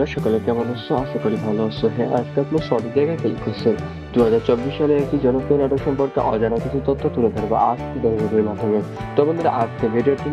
বন্ধুরা সকলে কেমন আছো? আশা করি ভালো আছো। হ্যাঁ, আজকে আপনার সঠিক জায়গায় ক্লিক করছেন। 2024 সালে একটি জনপ্রিয় নাটক সম্পর্কে অজানা কিছু তথ্য তুলে ধরবো আজকের এই ভিডিওর মাধ্যমে। তো বন্ধুরা, আজকে ভিডিওটি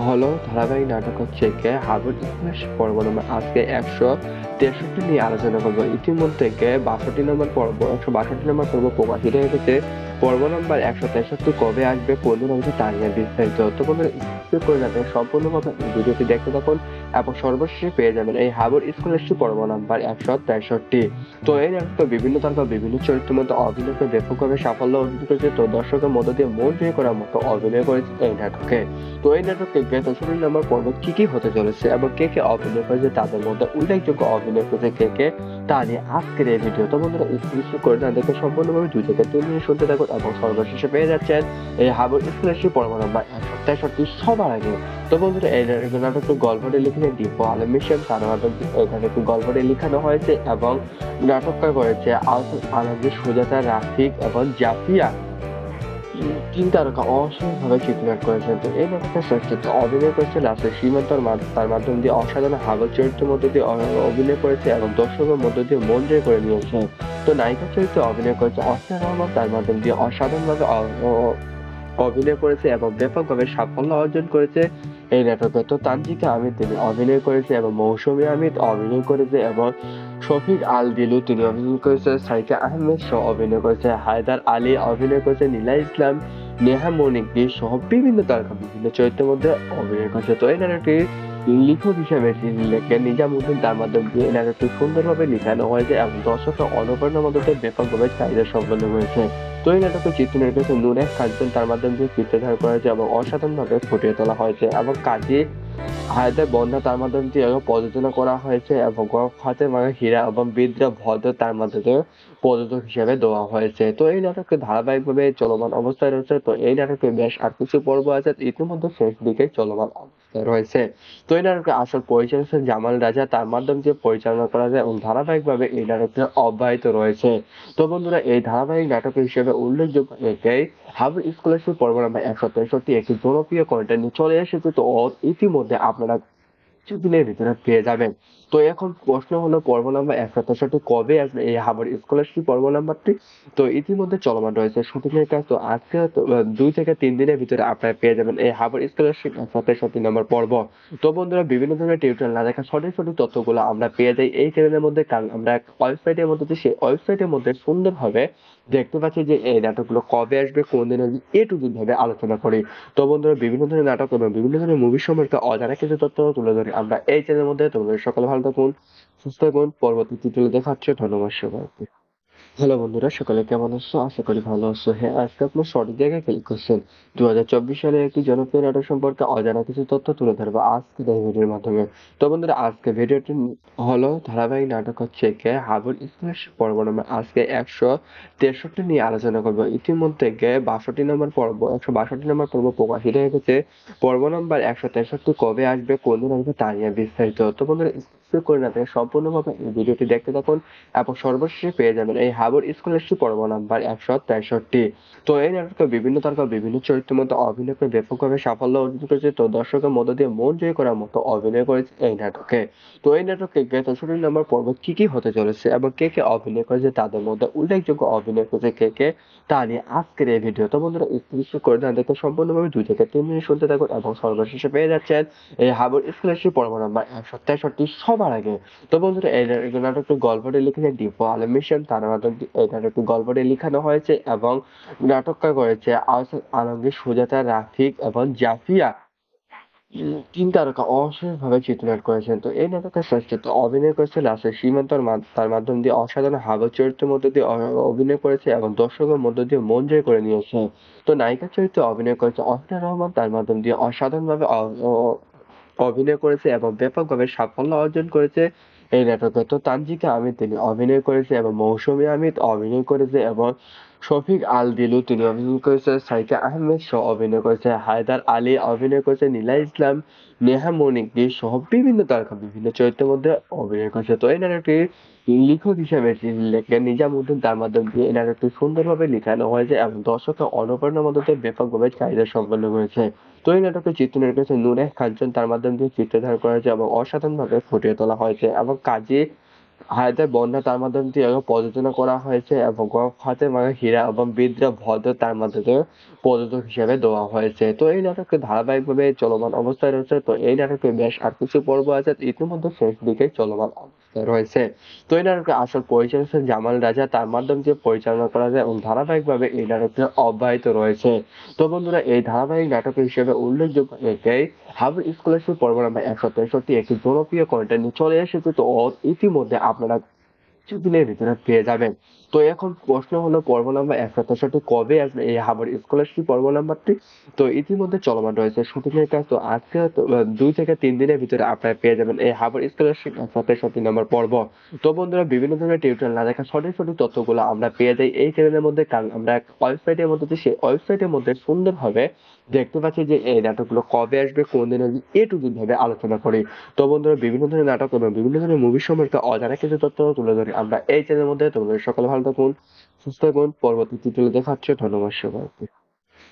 হলো ধারাবাহিক নাটক হচ্ছে কে হাবুল ইতিহাস পর্ব নম্বর আজকে 163 নিয়ে আলোচনা করবো। ইতিমধ্যে 62 নম্বর পর্ব 162 নম্বর পর্ব প্রকাশিত হয়ে গেছে। পর্ব নম্বর 163 কবে আসবে, কোনদিন আসবে তা নিয়ে বিস্তারিত। তো বন্ধুরা, স্কিপ করে যাতে সম্পূর্ণভাবে ভিডিওটি দেখতে থাকুন এবং সর্বশেষে পেয়ে যাবেন এই হাবুর স্কলারশিপ পর্ব নাম্বার 163। তো এই নাটকে বিভিন্ন তারকা বিভিন্ন চরিত্রের মধ্যে অভিনয় করে ব্যাপকভাবে সাফল্য অর্জন করেছে। তো দর্শকের মধ্য দিয়ে মন জয় করার মতো অভিনয় করেছে এই নাটকে। তো এই নাটকে 63 নম্বর পর্ব কি কি হতে চলেছে এবং কে কে অভিনয় করেছে, তাদের মধ্যে উল্লেখযোগ্য অভিনয় করেছে কে কে, তা নিয়ে আজকের এই ভিডিও। তো বন্ধুরা, স্ক্রিপ্ট করে না দেখে সম্পূর্ণভাবে 2 থেকে 3 মিনিট শুনতে থাকুন এবং সর্বশেষে পেয়ে যাচ্ছেন এই হাবুর স্কলারশিপ পর্ব নাম্বার 163 সবার আগে। তো বন্ধুরা, এই নাটকটি গল্পটি লিখেছেন দীপ আলম মিশন, তার মাধ্যমে এখানে একটি গল্পটি লিখানো হয়েছে এবং নাটককার করেছে আলমগীর, সুজাতা, রাফিক এবং জাফিয়া। তিন তারকা অসাধারণভাবে চিত্রনাট করেছেন। তো এই নাটকের শ্রেষ্ঠত্ব অভিনয় করেছে রাসেল সীমান্ত, তার মাধ্যম দিয়ে অসাধারণ হাবল চরিত্রের মধ্যে দিয়ে অভিনয় করেছে এবং দর্শকের মধ্য দিয়ে মন জয় করে নিয়েছে। তো নায়িকা চরিত্রে অভিনয় করেছে অসনা রহমান, তার মাধ্যম দিয়ে অসাধারণভাবে অভিনয় করেছে এবং ব্যাপকভাবে সাফল্য অর্জন করেছে এই নাটকে। তো তানজিকা আহমেদ তিনি অভিনয় করেছে এবং মৌসুমী আহমেদ অভিনয় করেছে এবং শফিক আল দিলু তিনি অভিনয় করেছে, সাইকা আহমেদ সহ অভিনয় করেছে, হায়দার আলী অভিনয় করেছে, নীলা ইসলাম, নেহা মনিক সহ বিভিন্ন তারকা বিভিন্ন চরিত্রের মধ্যে অভিনয় করেছে। তো এই নাটকটি লেখক হিসেবে লেখেন নিজামুদ্দিন, তার মাধ্যমে দিয়ে এই নাটকটি সুন্দরভাবে লিখানো হয়েছে এবং দর্শকের অনুপ্রেরণার মধ্যে ব্যাপকভাবে চাহিদা সম্পন্ন হয়েছে। তো এই নাটকের চিত্রনাট্য করেছে নুরেশ কাঞ্চন, তার মাধ্যমে দিয়ে চিত্রধারণ করা হয়েছে এবং অসাধারণভাবে ফুটিয়ে তোলা হয়েছে এবং কাজী হায়দার বন্যা, তার মাধ্যমে দিয়ে প্রযোজনা করা হয়েছে এবং হাতের মানে হীরা এবং বিদ্যা ভদ্র তার মাধ্যমে প্রযোজক হিসেবে দেওয়া হয়েছে। তো এই নাটকটি ধারাবাহিকভাবে চলমান অবস্থায় রয়েছে। তো এই নাটকে বেশ 8 পর্ব আছে, ইতিমধ্যে শেষ দিকে চলমান অবস্থায় রয়েছে। তো এই নাটকের আসল পরিচালক হচ্ছেন জামাল রাজা, তার মাধ্যমে দিয়ে পরিচালনা করা যায় এবং ধারাবাহিকভাবে এই নাটকটি অব্যাহত রয়েছে। তো বন্ধুরা, এই ধারাবাহিক নাটক হিসেবে উল্লেখযোগ্য একেই হাবুল স্কলারশিপ পর্ব নাম্বার 163 একটি জনপ্রিয় কন্টেন্ট চলে এসেছে। তো ইতিমধ্যে আপনারা কিছুদিনের ভিতরে পেয়ে যাবেন। তো এখন প্রশ্ন হলো, পর্ব নাম্বার 163 কবে আসবে এই হাবুল স্কলারশিপ পর্ব নাম্বারটি? তো ইতিমধ্যে চলমান রয়েছে শুটিংয়ের কাজ। তো আজকে 2 থেকে 3 দিনের ভিতরে আপনারা পেয়ে যাবেন এই হাবুল স্কলারশিপ 163 নম্বর পর্ব। তো বন্ধুরা, বিভিন্ন ধরনের টিউটোরিয়াল না দেখা সঠিক সঠিক তথ্যগুলো আমরা পেয়ে যাই এই চ্যানেলের মধ্যে, কারণ আমরা এক ওয়েবসাইটের মধ্যে যে সেই ওয়েবসাইটের মধ্যে সুন্দরভাবে দেখতে পাচ্ছি যে এই নাটকগুলো কবে আসবে, কোন দিন আসবে, এ টু জেড ভাবে আলোচনা করি। তো বন্ধুরা, বিভিন্ন ধরনের নাটক এবং বিভিন্ন ধরনের মুভি সম্পর্কে অজানা কিছু তথ্য তুলে ধরি আমরা এই চ্যানেলের মধ্যে। তোমাদের সকলে ভালো থাকুন, সুস্থ থাকুন, পরবর্তী টিউটোরিয়ালে দেখা হচ্ছে। ধন্যবাদ সবাইকে। হ্যালো বন্ধুরা, সকলে কেমন আছো? আশা করি ভালো আছো। হ্যাঁ, আজকে আপনার সঠিক জায়গায় ক্লিক করছেন। 2024 সালে একটি জনপ্রিয় নাটক সম্পর্কে অজানা কিছু তথ্য তুলে ধরবো আজকের এই ভিডিওর মাধ্যমে। তো বন্ধুরা, আজকে ভিডিওটি হলো ধারাবাহিক নাটক হচ্ছে কে হাবুল স্কলারশিপ পর্ব নম্বর আজকে 163 নিয়ে আলোচনা করবো। ইতিমধ্যে 62 নম্বর পর্ব 162 নম্বর পর্ব প্রকাশিত হয়ে গেছে। পর্ব নম্বর 163 কবে আসবে, কোন দিন আসবে তা নিয়ে বিস্তারিত। তো বন্ধুরা, স্কিপ করে না দেখে সম্পূর্ণভাবে এই ভিডিওটি দেখতে থাকুন এবং সর্বশেষে পেয়ে যাবেন এই হাবুর স্কলারশিপ পর্ব নাম্বার 163। তো এই নাটকে বিভিন্ন তারকা বিভিন্ন চরিত্রের মধ্যে অভিনয় করে ব্যাপকভাবে সাফল্য অর্জন করেছে। তো দর্শকের মধ্য দিয়ে মন জয় করার মতো অভিনয় করেছে এই নাটকে। তো এই নাটকে 63 নম্বর পর্ব কি কি হতে চলেছে এবং কে কে অভিনয় করেছে, তাদের মধ্যে উল্লেখযোগ্য অভিনয় করেছে কে কে, তা নিয়ে আজকের এই ভিডিও। তো বন্ধুরা, স্ক্রিপ্ট করে না দেখে সম্পূর্ণভাবে 2 থেকে 3 মিনিট শুনতে থাকুন এবং সর্বশেষে পেয়ে যাচ্ছেন এই হাবুর স্কলারশিপ পর্ব নাম্বার 163 সবার আগে। তো বন্ধুরা, এই নাটকটির গল্পটি লিখেছেন দীপ আলম মিশন, তার মাধ্যমে এই নাটকটির গল্পটি লিখানো হয়েছে এবং নাটককার করেছে আলমগীর, সুজাতা, রাফিক এবং জাফিয়া। তিন তারকা অসাধারণভাবে চিত্রনাট করেছেন। তো এই নাটকের শ্রেষ্ঠত্ব অভিনয় করেছে রাসেল সীমান্ত, তার মাধ্যম দিয়ে অসাধারণ হাবল চরিত্রের মধ্যে দিয়ে অভিনয় করেছে এবং দর্শকের মধ্য দিয়ে মন জয় করে নিয়েছে। তো নায়িকা চরিত্রে অভিনয় করেছে অসনা রহমান, তার মাধ্যম দিয়ে অসাধারণভাবে অভিনয় করেছে এবং ব্যাপকভাবে সাফল্য অর্জন করেছে এই নাটকে। তো তানজিকা আহমেদ তিনি অভিনয় করেছে এবং মৌসুমী আহমেদ অভিনয় করেছে এবং শফিক আল দিলু তিনি অভিনয় করেছে, সাইকা আহমেদ সহ অভিনয় করেছে, হায়দার আলী অভিনয় করেছে, নীলা ইসলাম, নেহা মনিক সহ বিভিন্ন তারকা বিভিন্ন চরিত্রের মধ্যে অভিনয় করেছে। তো এই নাটকটি লেখক হিসেবে যিনি লেখেন নিজামুদ্দিন, তার মাধ্যমে দিয়ে এই নাটকটি সুন্দরভাবে লিখানো হয়েছে এবং দর্শকের অনুপ্রেরণার মধ্যে দিয়ে ব্যাপকভাবে চাহিদা সম্পন্ন করেছে। তো এই নাটকের চিত্রনায়ক হয়েছে নূরে কাঞ্চন, তার মাধ্যমে দিয়ে চিত্রধারণ করা হয়েছে এবং অসাধারণভাবে ফুটিয়ে তোলা হয়েছে এবং কাজী হায়দার বন্যা তার মাধ্যমে দিয়ে প্রযোজনা করা হয়েছে এবং ফাতেমা হীরা এবং বিদ্যা ভদ্র তার মাধ্যমে প্রযোজক হিসেবে দেওয়া হয়েছে। তো এই নাটকটি ধারাবাহিকভাবে চলমান অবস্থায় রয়েছে। তো এই নাটকে বেশ আর কিছু পর্ব আছে, ইতিমধ্যে শেষ দিকে চলমান অবস্থায় রয়েছে। তো এই নাটকের আসল পরিচালক হচ্ছেন জামাল রাজা, তার মাধ্যমে দিয়ে পরিচালনা করা যায় এবং ধারাবাহিকভাবে এই নাটকটি অব্যাহত রয়েছে। তো বন্ধুরা, এই ধারাবাহিক নাটক হিসেবে উল্লেখযোগ্য একেই হাবুর স্কলারশিপ পর্ব নাম্বার 163 একটি জনপ্রিয় কন্টেন্ট চলে এসেছে। তো ইতিমধ্যে আপনারা কিছুদিনের ভিতরে পেয়ে যাবেন। তো এখন প্রশ্ন হলো, পর্ব নাম্বার 163 কবে আসবে এই হাবুর স্কলারশিপ পর্ব নাম্বারটি? তো ইতিমধ্যে চলমান রয়েছে শুটিং এর কাজ। তো আজকে 2 থেকে 3 দিনের ভিতরে আপনারা পেয়ে যাবেন এই হাবুর স্কলারশিপ 163 নম্বর পর্ব। তো বন্ধুরা, বিভিন্ন ধরনের টিউটোরিয়াল না দেখা সঠিক সঠিক তথ্যগুলো আমরা পেয়ে যাই এই চ্যানেলের মধ্যে, কারণ আমরা এক ওয়েবসাইটের মধ্যে দিয়ে সেই ওয়েবসাইটের মধ্যে সুন্দরভাবে দেখতে পাচ্ছি যে এই নাটকগুলো কবে আসবে, কোন দিনে এ টু জেড ভাবে আলোচনা করি। তো বন্ধুরা, বিভিন্ন ধরনের নাটক এবং বিভিন্ন ধরনের মুভি সম্পর্কে অজানা কিছু তথ্য তুলে ধরি আমরা এই চ্যানেলের মধ্যে। তোমাদের সকলে ভালো থাকুন, সুস্থ থাকুন, পরবর্তী টিউটোরিয়ালে দেখা হচ্ছে। ধন্যবাদ সবাইকে।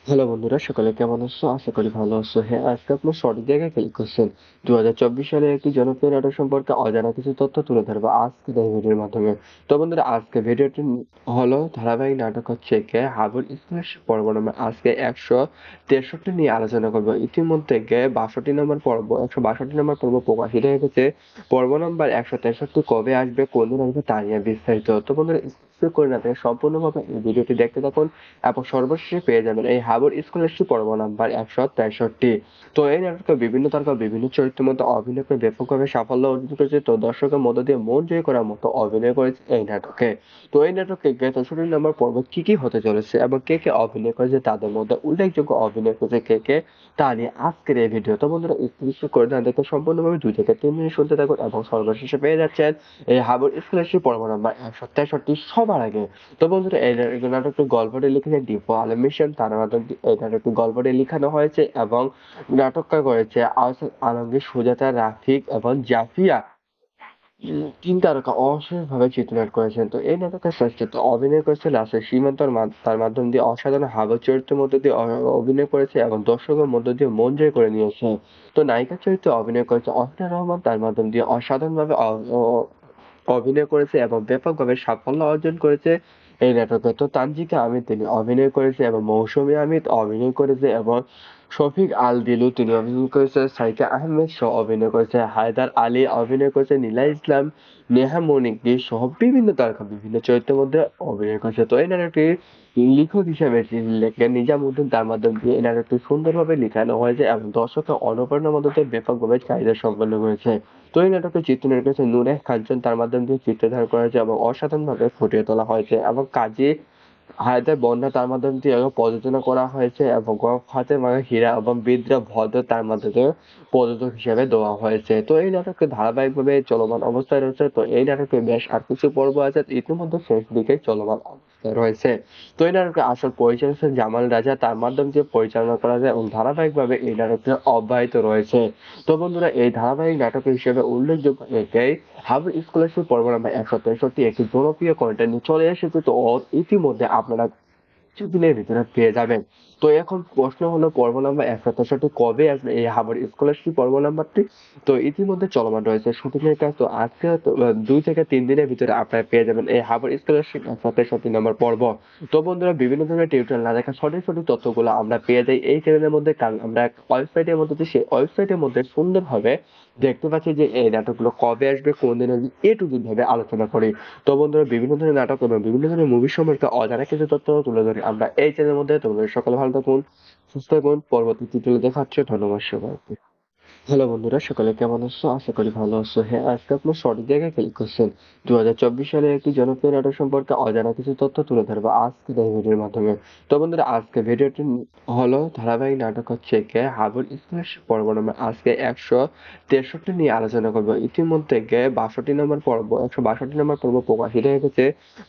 হ্যালো বন্ধুরা, সকলে কেমন আছো? আশা করি ভালো আছো। হ্যাঁ, আজকে আপনার সঠিক জায়গায় ক্লিক করছেন। 2024 সালে একটি জনপ্রিয় নাটক সম্পর্কে অজানা কিছু তথ্য তুলে ধরবো আজকের এই ভিডিওর মাধ্যমে। তো বন্ধুরা, আজকে ভিডিওটি হলো ধারাবাহিক নাটক হচ্ছে কে হাবুল স্কলারশিপ পর্ব নম্বর আজকে 163 নিয়ে আলোচনা করবো। ইতিমধ্যে 162 নম্বর পর্ব প্রকাশিত হয়ে গেছে। পর্ব নম্বর 163 কবে আসবে, কোন দিন আসবে তা নিয়ে বিস্তারিত। তো বন্ধুরা, স্কিপ করে না থেকে সম্পূর্ণভাবে এই ভিডিওটি দেখতে থাকুন এবং সর্বশেষে পেয়ে যাবেন এই হাবুর স্কলারশিপ পর্ব নাম্বার 163। তো এই নাটকে বিভিন্ন তারকা বিভিন্ন চরিত্রের মধ্যে অভিনয় করে ব্যাপকভাবে সাফল্য অর্জন করেছে। তো দর্শকের মধ্য দিয়ে মন জয় করার মতো অভিনয় করেছে এই নাটকে। তো এই নাটকে 63 নম্বর পর্ব কি কি হতে চলেছে এবং কে কে অভিনয় করেছে, তাদের মধ্যে উল্লেখযোগ্য অভিনয় করেছে কে কে, তা নিয়ে আজকের এই ভিডিও। তো বন্ধুরা, স্ক্রিপ্ট করে না দেখে সম্পূর্ণভাবে 2 থেকে 3 মিনিট শুনতে থাকুন এবং সর্বশেষে পেয়ে যাচ্ছেন এই হাবুর স্কলারশিপ পর্ব নাম্বার 163 সবার আগে। তো বন্ধুরা, এই নাটকটির গল্পটি লিখেছেন দীপু আলম মিশন, তার মাধ্যমে এই নাটকটির গল্পটি লিখানো হয়েছে এবং নাটককার করেছে আহসান আলমগীর, সুজাতা, রাফিক এবং জাফিয়া। 3 তারকা অসাধারণভাবে চিত্রনাট্য করেছেন। তো এই নাটকের শ্রেষ্ঠত্ব অভিনয় করেছে রাসেল সীমান্ত, তার মাধ্যম দিয়ে অসাধারণ হাবুর চরিত্রের মধ্যে দিয়ে অভিনয় করেছে এবং দর্শকের মধ্য দিয়ে মন জয় করে নিয়েছে। তো নায়িকার চরিত্রে অভিনয় করেছে অহনা রহমান, তার মাধ্যম দিয়ে অসাধারণভাবে অভিনয় করেছে এবং ব্যাপকভাবে সাফল্য অর্জন করেছে এই নাটকে। তো তানজিকা আহমেদ তিনি অভিনয় করেছে এবং মৌসুমী আহমেদ অভিনয় করেছে এবং শফিক আল দিলু তিনি অভিনয় করেছে, সাইকা আহমেদ সহ অভিনয় করেছে, হায়দার আলী অভিনয় করেছে, নীলা ইসলাম, নেহা মনিক সহ বিভিন্ন তারকা বিভিন্ন চরিত্রের মধ্যে অভিনয় করেছে। তো এই নাটকটি লেখক হিসেবে যিনি লেখেন নিজামুদ্দিন, তার মাধ্যমে দিয়ে এই নাটকটি সুন্দরভাবে লিখানো হয়েছে এবং দর্শকের অনুপ্রেরণার মধ্যে দিয়ে ব্যাপকভাবে চাহিদা সম্পন্ন করেছে। তো এই নাটকের চিত্রনায়ক হয়েছে নূরে কাঞ্চন, তার মাধ্যমে দিয়ে চিত্রধারণ করা হয়েছে এবং অসাধারণভাবে ফুটিয়ে তোলা হয়েছে এবং কাজী হায়দার বন্যা তার মাধ্যমে দিয়ে প্রযোজনা করা হয়েছে এবং ফাতেমা হীরা এবং বিদ্যা ভদ্র তার মাধ্যমে প্রযোজক হিসেবে দেওয়া হয়েছে। তো এই নাটকটি ধারাবাহিকভাবে চলমান অবস্থায় রয়েছে। তো এই নাটকে বেশ আর কিছু পর্ব আছে, ইতিমধ্যে শেষ দিকে চলমান অবস্থায় রয়েছে। তো এই নাটকের আসল পরিচালক হচ্ছেন জামাল রাজা, তার মাধ্যমে দিয়ে পরিচালনা করা যায় এবং ধারাবাহিকভাবে এই নাটকটি অব্যাহত রয়েছে। তো বন্ধুরা, এই ধারাবাহিক নাটক হিসেবে উল্লেখযোগ্য একেই হাবুর স্কলারশিপ পর্ব নাম্বার 163 একটি জনপ্রিয় কন্টেন্ট চলে এসেছে। তো ইতিমধ্যে আপনারা কিছুদিনের ভিতরে পেয়ে যাবেন। তো এখন প্রশ্ন হলো, পর্ব নাম্বার 163 কবে আসবে এই হাবুর স্কলারশিপ পর্ব নাম্বারটি? তো ইতিমধ্যে চলমান রয়েছে শুটিং এর কাজ। তো আজকে 2 থেকে 3 দিনের ভিতরে আপনারা পেয়ে যাবেন এই হাবুর স্কলারশিপ 163 নম্বর পর্ব। তো বন্ধুরা, বিভিন্ন ধরনের টিউটোরিয়াল না দেখা সঠিক সঠিক তথ্যগুলো আমরা পেয়ে যাই এই চ্যানেলের মধ্যে, কারণ আমরা এক ওয়েবসাইটের মধ্যে দিয়ে সেই ওয়েবসাইটের মধ্যে সুন্দরভাবে দেখতে পাচ্ছি যে এই নাটকগুলো কবে আসবে, কোন দিনে এ টু জেড ভাবে আলোচনা করি। তো বন্ধুরা, বিভিন্ন ধরনের নাটক এবং বিভিন্ন ধরনের মুভি সম্পর্কে অজানা কিছু তথ্য তুলে ধরি আমরা এই চ্যানেলের মধ্যে। তোমাদের সকলে ভালো থাকুন, সুস্থ থাকুন, পরবর্তী টিউটোরিয়ালে দেখা হচ্ছে। ধন্যবাদ সবাইকে। হ্যালো বন্ধুরা, সকলে কেমন আছো? আশা করি ভালো আছো। হ্যাঁ, আজকে আপনার সঠিক জায়গায় ক্লিক করছেন। 2024 সালে একটি জনপ্রিয় নাটক সম্পর্কে অজানা কিছু তথ্য তুলে ধরবো আজকের এই ভিডিওর মাধ্যমে। তো বন্ধুরা, আজকে ভিডিওটি হলো ধারাবাহিক নাটক হচ্ছে কে হাবুল স্কলারশিপ পর্ব নম্বর আজকে 163 নিয়ে আলোচনা করবো। ইতিমধ্যে 162 নম্বর পর্ব প্রকাশিত হয়ে গেছে।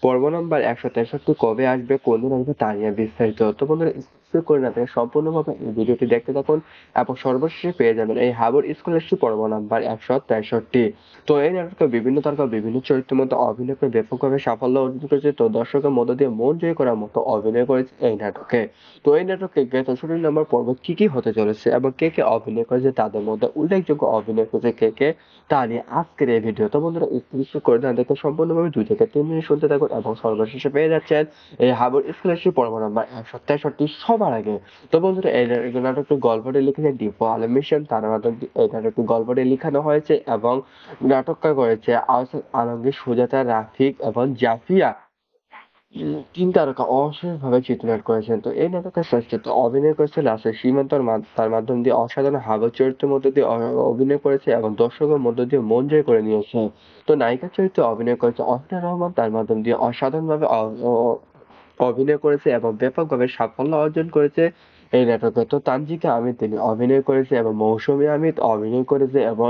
পর্ব নম্বর 163 কবে আসবে, কোন দিন আসবে তা নিয়ে বিস্তারিত। তো বন্ধুরা, স্কিপ করে না থেকে সম্পূর্ণভাবে এই ভিডিওটি দেখতে থাকুন এবং সর্বশেষে পেয়ে যাবেন এই হাবুর স্কলারশিপ পর্ব নাম্বার 163। তো এই নাটকে বিভিন্ন তারকা বিভিন্ন চরিত্রের মধ্যে অভিনয় করে ব্যাপকভাবে সাফল্য অর্জন করেছে। তো দর্শকের মধ্য দিয়ে মন জয় করার মতো অভিনয় করেছে এই নাটকে। তো এই নাটকে 63 নম্বর পর্ব কি কি হতে চলেছে এবং কে কে অভিনয় করেছে, তাদের মধ্যে উল্লেখযোগ্য অভিনয় করেছে কে কে, তা নিয়ে আজকের এই ভিডিও। তো বন্ধুরা, স্ক্রিপ্ট করে না দেখে সম্পূর্ণভাবে 2 থেকে 3 মিনিট শুনতে থাকুন এবং সর্বশেষে পেয়ে যাচ্ছেন এই হাবুর স্কলারশিপ পর্ব নাম্বার 163 সবার আগে। তো বন্ধুরা, এই নাটকটির গল্পটি লিখেছেন দীপু আলম মিশন, তার মাধ্যমে এই নাটকটির গল্পটি লিখানো হয়েছে এবং নাটককার করেছে আহসান আলমগীর, সুজাতা, রাফিক এবং জাফিয়া। তিন তারকা অসাধারণভাবে চিত্রনাট করেছেন। তো এই নাটকের শ্রেষ্ঠত্ব অভিনয় করেছে রাসেল সীমান্ত, তার মাধ্যম দিয়ে অসাধারণ হাবর চরিত্রের মধ্যে দিয়ে অভিনয় করেছে এবং দর্শকের মধ্য দিয়ে মন জয় করে নিয়েছে। তো নায়িকার চরিত্রে অভিনয় করেছে অহনা রহমান, তার মাধ্যম দিয়ে অসাধারণভাবে অভিনয় করেছে এবং ব্যাপকভাবে সাফল্য অর্জন করেছে এই নাটকে। তো তানজিকা আহমেদ তিনি অভিনয় করেছে এবং মৌসুমী আহমেদ অভিনয় করেছে এবং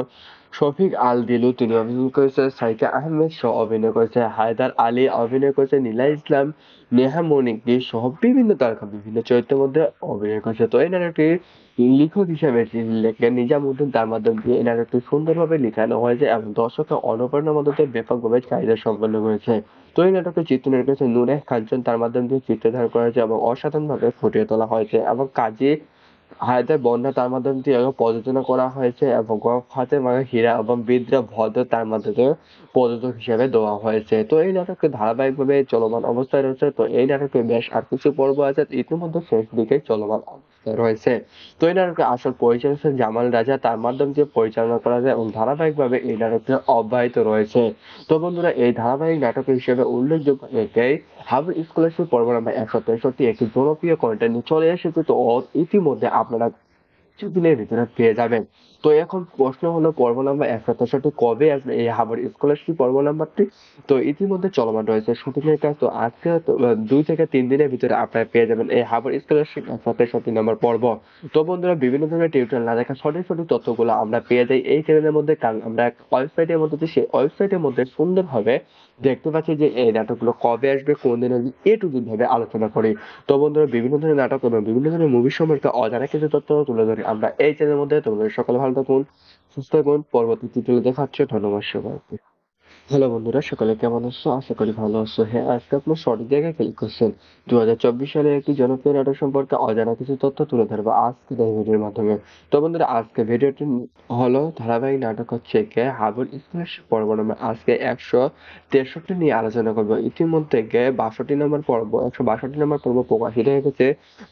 শফিক আল দিলু তিনি অভিনয় করেছে, সাইকা আহমেদ সহ অভিনয় করেছে, হায়দার আলী অভিনয় করেছে, নীলা ইসলাম, নেহা মনিক সহ বিভিন্ন তারকা বিভিন্ন চরিত্রের মধ্যে অভিনয় করেছে। তো এই নাটকটির লেখক হিসেবে যিনি লেখেন নিজামুদ্দিন, তার মাধ্যমে দিয়ে এই নাটকটি সুন্দরভাবে লিখানো হয়েছে এবং দর্শকের অনুপ্রেরণার মধ্যে ব্যাপকভাবে চাহিদা সম্পন্ন করেছে। তো এই নাটকে চিত্রনাট্য করেছে নূরে কাঞ্চন, তার মাধ্যমে দিয়ে চিত্রধারণ করা হয়েছে এবং অসাধারণভাবে ফুটিয়ে তোলা হয়েছে এবং কাজী হায়দার বন্যা, তার মাধ্যমে দিয়ে প্রযোজনা করা হয়েছে এবং ফাতে মারা হীরা এবং বিদ্রা ভদ্র তার মাধ্যমে প্রযোজক হিসেবে দেওয়া হয়েছে। তো এই নাটককে ধারাবাহিকভাবে চলমান অবস্থায় রয়েছে। তো এই নাটকে বেশ আর কিছু পর্ব আছে, ইতিমধ্যে শেষ দিকে চলমান অবস্থায় রয়েছে। তো এই নাটকের আসল পরিচালক হচ্ছেন জামাল রাজা, তার মাধ্যমে দিয়ে পরিচালনা করা যায় এবং ধারাবাহিকভাবে এই নাটকটি অব্যাহত রয়েছে। তো বন্ধুরা, এই ধারাবাহিক নাটক হিসেবে উল্লেখযোগ্য একেই হাবুল স্কলারশিপ পর্ব নাম্বার 163 একটি জনপ্রিয় কন্টেন্ট চলে এসেছে। তো ইতিমধ্যে আপনারা কিছুদিনের ভিতরে পেয়ে যাবেন। তো এখন প্রশ্ন হলো, পর্ব নাম্বার 163 কবে আসবে এই হাবুল স্কলারশিপ পর্ব নাম্বারটি? তো ইতিমধ্যে চলমান রয়েছে শুটিং এর কাজ। তো আজকে 2 থেকে 3 দিনের ভিতরে আপনারা পেয়ে যাবেন এই হাবুল স্কলারশিপ 163 নম্বর পর্ব। তো বন্ধুরা, বিভিন্ন ধরনের টিউটোরিয়াল না দেখা সঠিক সঠিক তথ্যগুলো আমরা পেয়ে যাই এই চ্যানেলের মধ্যে, কারণ আমরা ওয়েবসাইটের মধ্যে দিই। সেই ওয়েবসাইটের মধ্যে সুন্দরভাবে দেখতে পাচ্ছি যে এই নাটকগুলো কবে আসবে, কোন দিন আসবে, এ টু জেড ভাবে আলোচনা করি। তো বন্ধুরা, বিভিন্ন ধরনের নাটক এবং বিভিন্ন ধরনের মুভি সম্পর্কে অজানা কিছু তথ্য তুলে ধরি আমরা এই চ্যানেলের মধ্যে। তোমাদের সকালে ভালো থাকুন, সুস্থ থাকুন, পরবর্তী টিউটোরিয়ালে দেখা হচ্ছে। ধন্যবাদ সবাইকে। হ্যালো বন্ধুরা, সকলে কেমন আছো? আশা করি ভালো আছো। হ্যাঁ, আজকে আপনার সঠিক জায়গায় ক্লিক করছেন। 2024 সালে একটি জনপ্রিয় নাটক সম্পর্কে অজানা কিছু তথ্য তুলে ধরবো আজকের এই ভিডিওর মাধ্যমে। তো বন্ধুরা, আজকে ভিডিওটি হলো ধারাবাহিক নাটক হচ্ছে কে হাবুল স্কলারশিপ পর্ব নম্বর আজকে 163 নিয়ে আলোচনা করবো। ইতিমধ্যে 162 নম্বর পর্ব প্রকাশিত হয়ে গেছে।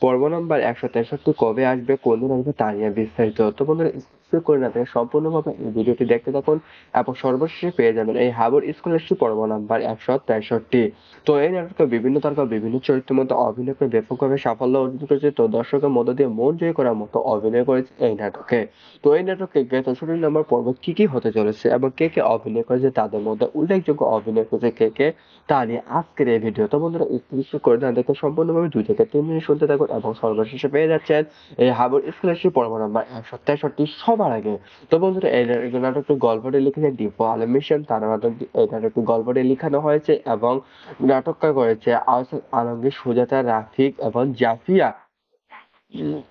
পর্ব নম্বর 163 কবে আসবে, কোন দিন আসবে তা নিয়ে বিস্তারিত। তো বন্ধুরা, স্কিপ করে না থেকে সম্পূর্ণভাবে এই ভিডিওটি দেখতে থাকুন এবং সর্বশেষে পেয়ে যাবেন এই হাবুর স্কলারশিপ পর্ব নাম্বার 163। তো এই নাটকে বিভিন্ন তারকা বিভিন্ন চরিত্রের মধ্যে অভিনয় করে ব্যাপকভাবে সাফল্য অর্জন করেছে। তো দর্শকের মধ্য দিয়ে মন জয় করার মতো অভিনয় করেছে এই নাটকে। তো এই নাটকে 63 নম্বর পর্ব কি কি হতে চলেছে এবং কে কে অভিনয় করেছে, তাদের মধ্যে উল্লেখযোগ্য অভিনয় করেছে কে কে, তা নিয়ে আজকের এই ভিডিও। তো বন্ধুরা, স্ক্রিপ্ট করে না দেখে সম্পূর্ণভাবে 2 থেকে 3 মিনিট শুনতে থাকুন এবং সর্বশেষে পেয়ে যাচ্ছেন এই হাবুর স্কলারশিপ পর্ব নাম্বার 163 সবার আগে। তো বন্ধুরা, এই নাটকটির গল্পটি লিখেছেন দীপু আলম মিশন, তার মাধ্যমে এই নাটকটির গল্পটি লিখানো হয়েছে এবং নাটককার করেছে আহসান আলমগীর, সুজাতা, রাফিক এবং জাফিয়া।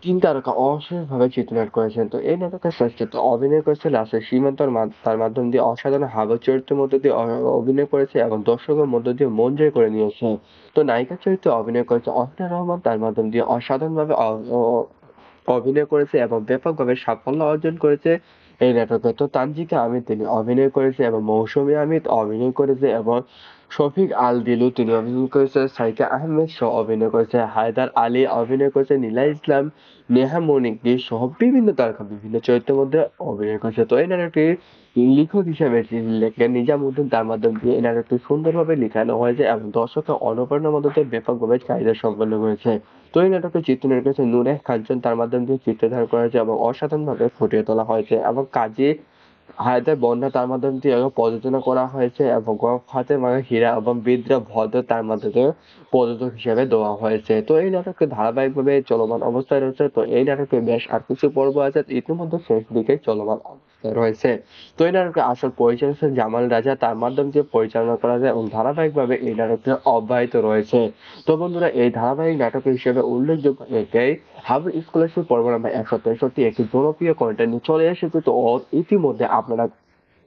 তিন তারকা অসাধারণভাবে চিত্রনাট করেছেন। তো এই নাটকের শ্রেষ্ঠত্ব অভিনয় করেছে রাসেল সীমান্ত, তার মাধ্যম দিয়ে অসাধারণ হাবর চরিত্রের মধ্যে দিয়ে অভিনয় করেছে এবং দর্শকের মধ্য দিয়ে মন জয় করে নিয়েছে। তো নায়িকার চরিত্রে অভিনয় করেছে অহনা রহমান, তার মাধ্যম দিয়ে অসাধারণভাবে অভিনয় করেছে এবং ব্যাপকভাবে সাফল্য অর্জন করেছে এই নাটকে। তো তানজিকা আহমেদ তিনি অভিনয় করেছে এবং মৌসুমী আহমেদ অভিনয় করেছে এবং শফিক আল দিলু তিনি অভিনয় করেছে, সাইকা আহমেদ সহ অভিনয় করেছে, হায়দার আলী অভিনয় করেছে, নীলা ইসলাম, নেহা মনিক সহ বিভিন্ন তারকা বিভিন্ন চরিত্রের মধ্যে অভিনয় করেছে। তো এই নাটকটির লেখক হিসেবে যিনি লেখেন নিজামুদ্দিন, তার মাধ্যমে দিয়ে এই নাটকটি সুন্দরভাবে লিখানো হয়েছে এবং দর্শকের অনুপ্রেরণার মধ্যে ব্যাপকভাবে চাহিদা সম্পন্ন করেছে। তো এই নাটকের চিত্রনায়ক হয়েছে নূরে কাঞ্চন, তার মাধ্যমে দিয়ে চিত্রধারণ করা হয়েছে এবং অসাধারণভাবে ফুটিয়ে তোলা হয়েছে এবং কাজী হায়দার বন্যা তার মাধ্যমে দিয়ে প্রযোজনা করা হয়েছে এবং ফাতেমা হীরা এবং বিদ্রা ভদ্র তার মাধ্যমে প্রযোজক হিসেবে দেওয়া হয়েছে। তো এই নাটকটি ধারাবাহিকভাবে চলমান অবস্থায় রয়েছে। তো এই নাটকে বেশ আর কিছু পর্ব আছে, ইতিমধ্যে শেষ দিকে চলমান অবস্থায় রয়েছে। তো এই নাটকের আসল পরিচালক হচ্ছেন জামাল রাজা, তার মাধ্যমে দিয়ে পরিচালনা করা যায় এবং ধারাবাহিকভাবে এই নাটকটি অব্যাহত রয়েছে। তো বন্ধুরা, এই ধারাবাহিক নাটক হিসেবে উল্লেখযোগ্য এটাই হাবুল স্কলারশিপ পর্ব নাম্বার 163 একটি জনপ্রিয় কন্টেন্ট নিয়ে চলে এসেছে। তো ইতিমধ্যে আপনারা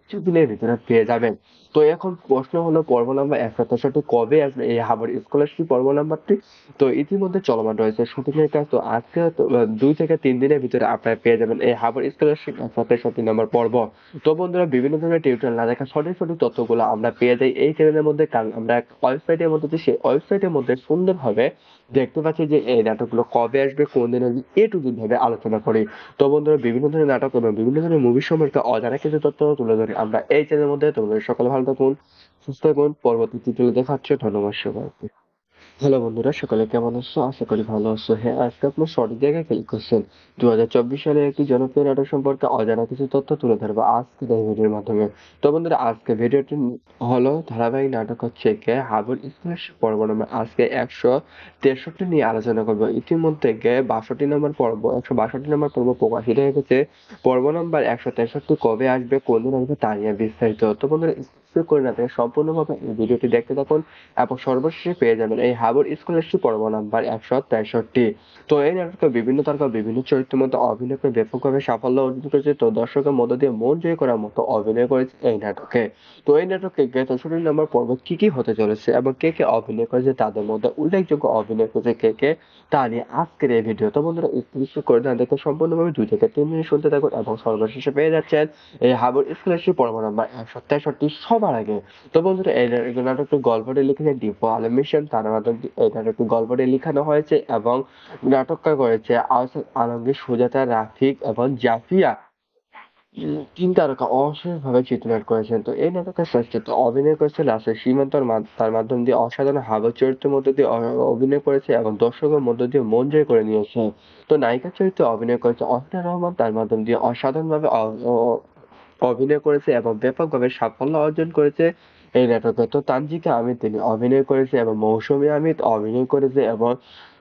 কিছুদিনের ভিতরে পেয়ে যাবেন। তো এখন প্রশ্ন হলো, পর্ব নাম্বার 163 কবে আসবে এই হাবুল স্কলারশিপ পর্ব নাম্বারটি? তো ইতিমধ্যে চলমান রয়েছে শুটিং এর কাজ। তো আজকে 2 থেকে 3 দিনের ভিতরে আপনারা পেয়ে যাবেন এই হাবুল স্কলারশিপ 163 নম্বর পর্ব। তো বন্ধুরা, বিভিন্ন ধরনের টিউটোরিয়াল না দেখা সঠিক সঠিক তথ্যগুলো আমরা পেয়ে যাই এই চ্যানেলের মধ্যে, কারণ আমরা ওয়েবসাইটের মধ্যে সেই ওয়েবসাইটের মধ্যে সুন্দরভাবে দেখতে পাচ্ছি যে এই নাটকগুলো কবে আসবে, কোন দিন আসবে, এ টু জেড ভাবে আলোচনা করি। তো বন্ধুরা, বিভিন্ন ধরনের নাটক এবং বিভিন্ন ধরনের মুভি সম্পর্কে অজানা কিছু তথ্য তুলে ধরি আমরা এই চ্যানেলের মধ্যে। তোমাদের সকলে ভালো থাকুন, সুস্থ থাকুন, পরবর্তী টিউটোরিয়ালে দেখা হচ্ছে। ধন্যবাদ সবাইকে। হ্যালো বন্ধুরা, সকলে কেমন আছো? আশা করি ভালো আছো। হ্যাঁ, আজকে আপনার সঠিক জায়গায় ক্লিক করছেন। 2024 সালে একটি জনপ্রিয় নাটক সম্পর্কে অজানা কিছু তথ্য তুলে ধরবো আজকে এই ভিডিওর মাধ্যমে। তো বন্ধুরা, আজকে ভিডিওটি হলো ধারাবাহিক নাটক হচ্ছে কে হাবুল স্কলারশিপ পর্ব নম্বর আজকে 163 নিয়ে আলোচনা করবো। ইতিমধ্যে 62 নম্বর পর্ব 162 নম্বর পর্ব প্রকাশিত হয়ে গেছে। পর্ব নম্বর 163 কবে আসবে, কোন দিন আসবে তা নিয়ে বিস্তারিত। তো বন্ধুরা, স্কিপ করে না থেকে সম্পূর্ণভাবে এই ভিডিওটি দেখতে থাকুন এবং সর্বশেষে পেয়ে যাবেন এই হাবুল স্কলারশিপ পর্ব নাম্বার 163। তো এই নাটকে বিভিন্ন তারকা বিভিন্ন চরিত্রের মধ্যে অভিনয় করে ব্যাপকভাবে সাফল্য অর্জন করেছে। তো দর্শকের মধ্য দিয়ে মন জয় করার মতো অভিনয় করেছে এই নাটকে। তো এই নাটকে 63 নম্বর পর্ব কি কি হতে চলেছে এবং কে কে অভিনয় করেছে, তাদের মধ্যে উল্লেখযোগ্য অভিনয় করেছে কে কে, তা নিয়ে আজকের এই ভিডিও। তো বন্ধুরা, স্ক্রিপ্ট করে না দেখে সম্পূর্ণভাবে 2 থেকে 3 মিনিট শুনতে থাকুন এবং সর্বশেষে পেয়ে যাচ্ছেন এই হাবুল স্কলারশিপ পর্ব নাম্বার 163 সবার আগে। তো বন্ধুরা, এই নাটকটি গল্পটি লিখেছে দীপু আলম মিশন, তার মাধ্যমে এই নাটকটি গল্পটি লিখানো হয়েছে এবং নাটককার করেছে আহসান আলমগীর, সুজাতা, রাফিক এবং জাফিয়া। 3 তারকা অসাধারণভাবে চিত্রনাট্য করেছেন। তো এই নাটকের শ্রেষ্ঠত্ব অভিনয় করেছে রাসেল সীমান্ত, তার মাধ্যম দিয়ে অসাধারণ হাবল চরিত্রের মধ্যে দিয়ে অভিনয় করেছে এবং দর্শকের মধ্য দিয়ে মন জয় করে নিয়েছে। তো নায়িকা চরিত্রে অভিনয় করেছে অহনা রহমান, তার মাধ্যম দিয়ে অসাধারণভাবে অভিনয় করেছে এবং ব্যাপকভাবে সাফল্য অর্জন করেছে এই নাটকে। তো তানজিকা আহমেদ তিনি অভিনয় করেছে এবং মৌসুমী আহমেদ অভিনয় করেছে এবং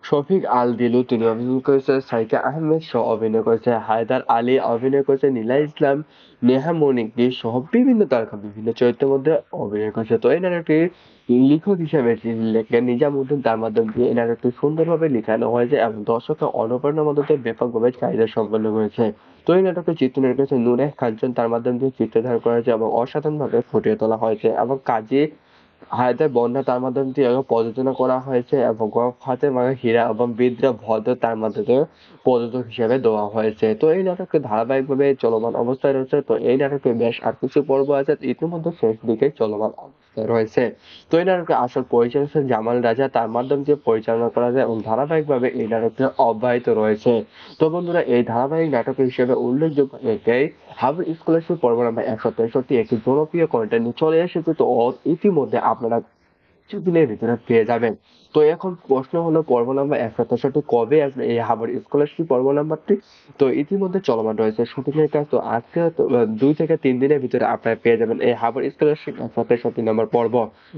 শফিক আল দিলু তিনি অভিনয় করেছে, সাইকা আহমেদ সহ অভিনয় করেছে, হায়দার আলী অভিনয় করেছে, নীলা ইসলাম, নেহা মনিক সহ বিভিন্ন তারকা বিভিন্ন চরিত্রের মধ্যে অভিনয় করেছে। তো এই নাটকটির লেখক হিসেবে যিনি লেখেন নিজামুদ্দিন, তার মাধ্যমে দিয়ে এই নাটকটি সুন্দরভাবে লিখানো হয়েছে এবং দর্শকের অনুপ্রেরণার মধ্যে ব্যাপকভাবে চাহিদা সম্পন্ন করেছে। তো এই নাটকের চিত্রনায়ক হয়েছে নূরে কাঞ্চন, তার মাধ্যমে দিয়ে চিত্রধারণ করা হয়েছে এবং অসাধারণভাবে ফুটিয়ে তোলা হয়েছে এবং কাজী হায়দার বন্যা তার মাধ্যমে দিয়ে প্রযোজনা করা হয়েছে এবং ফাতেমা হীরা এবং বিদ্রা ভদ্র তার মাধ্যমে প্রযোজক হিসেবে দেওয়া হয়েছে। তো এই নাটকটি ধারাবাহিকভাবে চলমান অবস্থায় রয়েছে। তো এই নাটকে বেশ আর কিছু পর্ব আছে, ইতিমধ্যে শেষ দিকে চলমান অবস্থায় রয়েছে। তো এই নাটকের আসল পরিচালক হচ্ছেন জামাল রাজা, তার মাধ্যমে দিয়ে পরিচালনা করা যায় এবং ধারাবাহিকভাবে এই নাটকটি অব্যাহত রয়েছে। তো বন্ধুরা, এই ধারাবাহিক নাটক হিসেবে উল্লেখযোগ্য এটাই হাবুল স্কলারশিপ পর্ব নাম্বার 163 একটি জনপ্রিয় কন্টেন্ট নিয়ে চলে এসেছে। তো ইতিমধ্যে আপনারা কিছুদিনের ভিতরে পেয়ে যাবেন। তো এখন প্রশ্ন হলো, পর্ব নাম্বার 163 কবে আসবে এই হাবুল স্কলারশিপ পর্ব নাম্বারটি? তো ইতিমধ্যে চলমান রয়েছে শুটিং এর কাজ। তো আজকে 2 থেকে 3 দিনের ভিতরে আপনারা পেয়ে যাবেন এই হাবুল স্কলারশিপ 163 নম্বর পর্ব।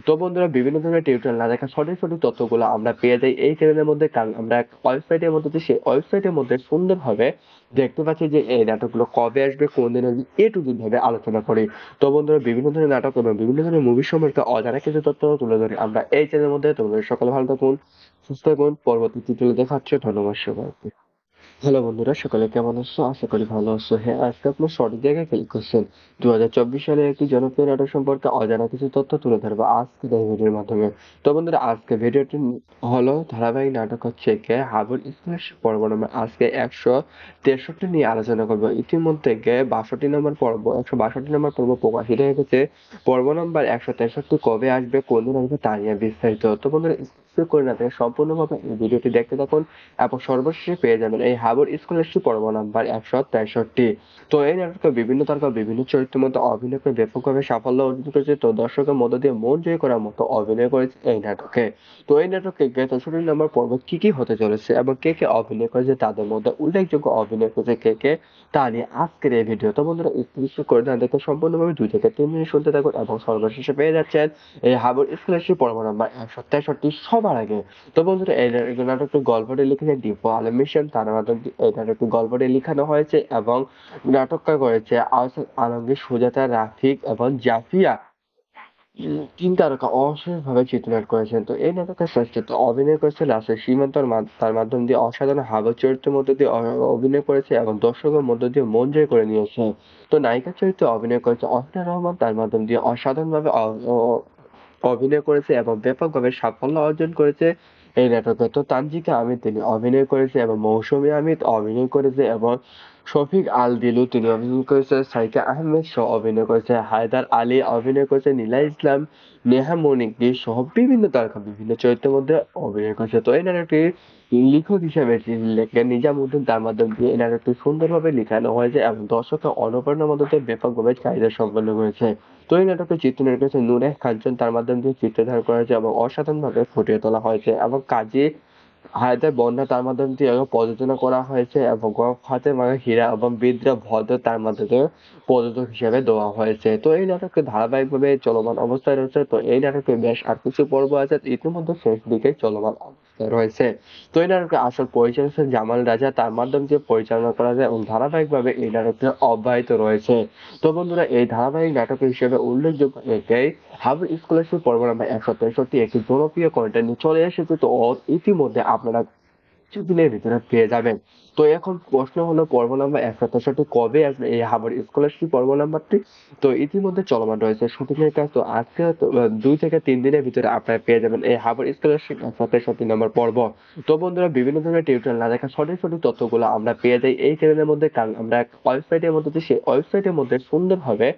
তো বন্ধুরা, বিভিন্ন ধরনের টিউটোরিয়াল না দেখা সঠিক সঠিক তথ্যগুলো আমরা পেয়ে যাই এই চ্যানেলের মধ্যে, কারণ আমরা ওয়েবসাইটের মধ্যে সেই ওয়েবসাইটের মধ্যে সুন্দরভাবে দেখতে পাচ্ছি যে এই নাটকগুলো কবে আসবে, কোন দিন আসবে, এ টু জেড ভাবে আলোচনা করি। তো বন্ধুরা, বিভিন্ন ধরনের নাটক এবং বিভিন্ন ধরনের মুভি সম্পর্কে অজানা কিছু তথ্য তুলে ধরি আমরা এই চ্যানেলের মধ্যে। তোমাদের সকলে ভালো থাকুন, সুস্থ থাকুন, পরবর্তী টিউটোরিয়ালে দেখা হচ্ছে। ধন্যবাদ সবাইকে। হ্যালো বন্ধুরা, সকলে কেমন আছো? আশা করি ভালো আছো। হ্যাঁ, আজকে আপনার সঠিক জায়গায় ক্লিক করছেন। 2024 সালে একটি জনপ্রিয় নাটক সম্পর্কে অজানা কিছু তথ্য তুলে ধরবো আজকের এই ভিডিওর মাধ্যমে। তো বন্ধুরা, আজকে ভিডিওটি হলো ধারাবাহিক নাটক হচ্ছে কে হাবুল স্কলারশিপ পর্ব নম্বর আজকে 163 নিয়ে আলোচনা করবো। ইতিমধ্যে 162 নম্বর পর্ব প্রকাশিত হয়ে গেছে। পর্ব নম্বর 163 কবে আসবে, কোন দিন আসবে তা নিয়ে বিস্তারিত। তো বন্ধুরা, স্কিপ করে না থেকে সম্পূর্ণভাবে এই ভিডিওটি দেখতে থাকুন এবং সর্বশেষে পেয়ে যাবেন এই হাবুর স্কলারশিপ পর্ব নাম্বার 163। তো এই নাটকে বিভিন্ন তারকা বিভিন্ন চরিত্রের মধ্যে অভিনয় করে ব্যাপকভাবে সাফল্য অর্জন করেছে। তো দর্শকের মধ্য দিয়ে মন জয় করার মতো অভিনয় করেছে এই নাটকে। তো এই নাটকে 63 নম্বর পর্ব কি কি হতে চলেছে এবং কে কে অভিনয় করেছে, তাদের মধ্যে উল্লেখযোগ্য অভিনয় করেছে কে কে, তা নিয়ে আজকের এই ভিডিও। তো বন্ধুরা, স্ক্রিপ্ট করে না দেখে সম্পূর্ণভাবে 2 থেকে 3 মিনিট শুনতে থাকুন এবং সর্বশেষে পেয়ে যাচ্ছেন এই হাবুর স্কলারশিপ পর্ব নাম্বার 163 সবার আগে। তো বন্ধুরা, এই নাটকটি গল্পটি লিখেছেন দীপু আলম মিশন, তার মাধ্যমে এই নাটকটি গল্পটি লিখানো হয়েছে এবং নাটককার করেছে আহসান আলমগীর, সুজাতা, রাফিক এবং জাফিয়া। তিন তারকা অসাধারণভাবে চিত্রনাট্য করেছেন। তো এই নাটকের শ্রেষ্ঠত্ব অভিনয় করেছে রাসেল সীমান, তার মাধ্যম দিয়ে অসাধারণ হাবু চরিত্রের মধ্যে দিয়ে অভিনয় করেছে এবং দর্শকের মধ্য দিয়ে মন জয় করে নিয়েছে। তো নায়িকা চরিত্রে অভিনয় করেছে অহনা রহমান, তার মাধ্যম দিয়ে অসাধারণভাবে অভিনয় করেছে এবং ব্যাপকভাবে সাফল্য অর্জন করেছে এই নাটকে। তো তানজিকা আহমেদ তিনি অভিনয় করেছে এবং মৌসুমী আহমেদ অভিনয় করেছে এবং শফিক আল দিলু তিনি অভিনয় করেছে, সাইকা আহমেদ সহ অভিনয় করেছে, হায়দার আলী অভিনয় করেছে, নীলা ইসলাম, নেহা মনিক সহ বিভিন্ন তারকা বিভিন্ন চরিত্রের মধ্যে অভিনয় করেছে। তো এই নাটকটি লেখক হিসেবে যিনি লেখেন নিজামুদ্দিন, তার মাধ্যমে দিয়ে এই নাটকটি সুন্দরভাবে লিখানো হয়েছে এবং দর্শকের অনুপ্রেরণার মধ্যে ব্যাপকভাবে চাহিদা সম্পন্ন করেছে। তো এই নাটকের চিত্রনাট্য করেছে নূরে কাঞ্চন, তার মাধ্যমে দিয়ে চিত্রধারণ করা হয়েছে এবং অসাধারণভাবে ফুটিয়ে তোলা হয়েছে এবং কাজী হায়দার বন্যা তার মাধ্যমে দিয়ে প্রযোজনা করা হয়েছে এবং ফাতেমা হীরা এবং বিদ্রা ভদ্র তার মাধ্যমে প্রযোজক হিসেবে দেওয়া হয়েছে। তো এই নাটকটি ধারাবাহিকভাবে চলমান অবস্থায় রয়েছে। তো এই নাটকে বেশ আর কিছু পর্ব আছে, ইতিমধ্যে শেষ দিকে চলমান অবস্থায় রয়েছে। তো এই নাটকের আসল পরিচালক হচ্ছেন জামাল রাজা, তার মাধ্যমে দিয়ে পরিচালনা করা যায় এবং ধারাবাহিকভাবে এই নাটকটি অব্যাহত রয়েছে। তো বন্ধুরা, এই ধারাবাহিক নাটক হিসেবে উল্লেখযোগ্য একেই হাবুর স্কলারশিপ পর্ব নাম্বার 163 একটি জনপ্রিয় কন্টেন্ট চলে এসেছে। তো ইতিমধ্যে আপনারা কিছুদিনের ভিতরে পেয়ে যাবেন। তো এখন প্রশ্ন হলো, পর্ব নাম্বার 163 কবে আসবে এই হাবুর স্কলারশিপ পর্ব নাম্বারটি? তো ইতিমধ্যে চলমান রয়েছে শুটিংয়ের কাজ। তো আজকে 2 থেকে 3 দিনের ভিতরে আপনারা পেয়ে যাবেন এই হাবুর স্কলারশিপ 163 নম্বর পর্ব। তো বন্ধুরা, বিভিন্ন ধরনের টিউটোরিয়াল না দেখা সঠিক সঠিক তথ্যগুলো আমরা পেয়ে যাই এই চ্যানেলের মধ্যে, কারণ আমরা এক ওয়েবসাইটের মধ্যে সেই ওয়েবসাইটের মধ্যে সুন্দরভাবে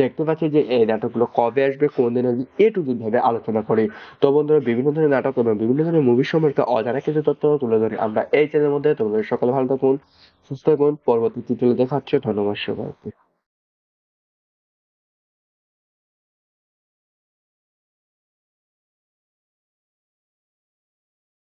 দেখতে পাচ্ছি যে এই নাটকগুলো কবে আসবে, কোন দিন আসবে, এ টু জেড ভাবে আলোচনা করি। তো বন্ধুরা, বিভিন্ন ধরনের নাটক এবং বিভিন্ন ধরনের মুভি সম্পর্কে অজানা কিছু তথ্য তুলে ধরি আমরা এই চ্যানেলের মধ্যে। তোমাদের সকলে ভালো থাকুন, সুস্থ থাকুন, পরবর্তী টিউটোরিয়ালে দেখা হচ্ছে। ধন্যবাদ সবাইকে।